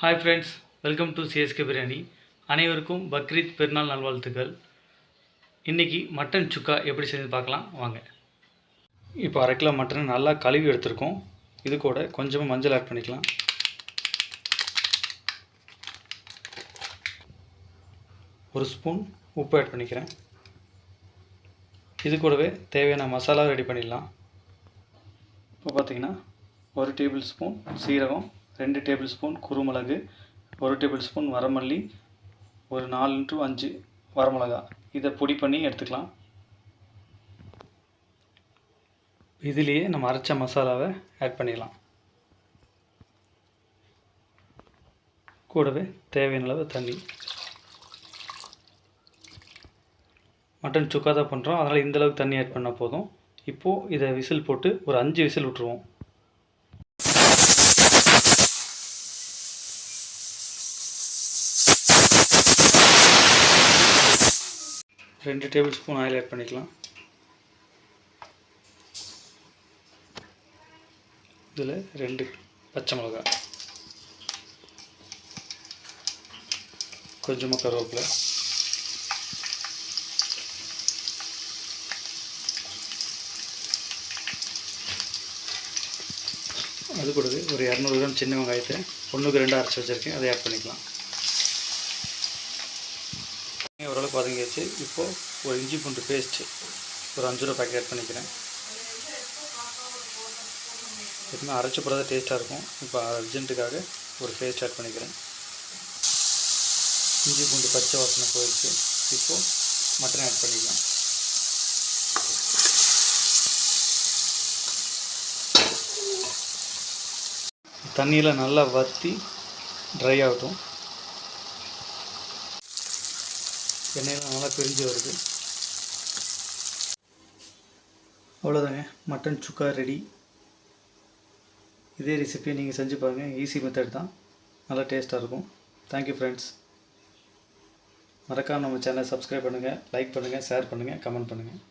Hi friends, welcome to CSK biryani. அனைவருக்கும் பக்ரீத் பெருநாள் நல்வாழ்த்துக்கள். இன்றைக்கி மட்டன் சுக்கா எப்படி செஞ்சு பார்க்கலாம் வாங்க. இப்போ 1/2 கிலோ மட்டன் நல்லா கழுவி எடுத்துருக்கோம். இது கூட கொஞ்சமாக மஞ்சள் ஆட் பண்ணிக்கலாம். ஒரு ஸ்பூன் உப்பு ஆட் பண்ணிக்கிறேன். இது கூடவே தேவையான மசாலா ரெடி பண்ணிடலாம். இப்போ பார்த்திங்கன்னா 1 டேபிள் ஸ்பூன் சீரகம், 2 டேபிள் ஸ்பூன் குருமிளகு, 1 டேபிள் ஸ்பூன் வரமல்லி, ஒரு 4 to 5 வரமிளகா, இதை பொடி பண்ணி எடுத்துக்கலாம். இதிலேயே நம்ம அரைச்ச மசாலாவை ஆட் பண்ணிடலாம். கூடவே தேவையான அளவு தண்ணி. மட்டன் சுக்கா தான் பண்ணுறோம், அதனால் இந்தளவுக்கு தண்ணி ஆட் பண்ணால் போதும். இப்போது இதை விசில் போட்டு ஒரு 5 விசில் விட்டுருவோம். 2 டேபிள் ஸ்பூன் ஆயில் ஆட் பண்ணிக்கலாம். இதில் 2 பச்சை மிளகாய், கொஞ்சமாக கருவேப்பிலை, அது கூடவே ஒரு 200 கிராம் சின்ன வெங்காயத்தை 1க்கு 2 அரைச்சி வச்சுருக்கேன், அதை ஆட் பண்ணிக்கலாம். ஓரளவுக்கு வதங்கிடுச்சு. இப்போது ஒரு இஞ்சி பூண்டு பேஸ்ட்டு ஒரு 5 ரூபா பேக்கெட் ஆட் பண்ணிக்கிறேன். எப்பவுமே அரைச்சி போடுறதா டேஸ்ட்டாக இருக்கும். இப்போ அர்ஜென்ட்டுக்காக ஒரு பேஸ்ட் ஆட் பண்ணிக்கிறேன். இஞ்சி பூண்டு பச்சை வாசனை போயிடுச்சு. இப்போது மட்டன் ஆட் பண்ணிக்கலாம். தண்ணியில் நல்லா வற்றி ட்ரை ஆகட்டும். எண்ணெயில் நல்லா பிரிஞ்சு வருது. அவ்வளோதாங்க, மட்டன் சுக்கா ரெடி. இதே ரெசிபியை நீங்கள் செஞ்சு பாருங்கள். ஈஸி மெத்தட் தான், நல்லா டேஸ்ட்டாக இருக்கும். Thank you friends. மறக்காமல் நம்ம சேனலை சப்ஸ்கிரைப் பண்ணுங்கள், லைக் பண்ணுங்கள், ஷேர் பண்ணுங்கள், கமெண்ட் பண்ணுங்கள்.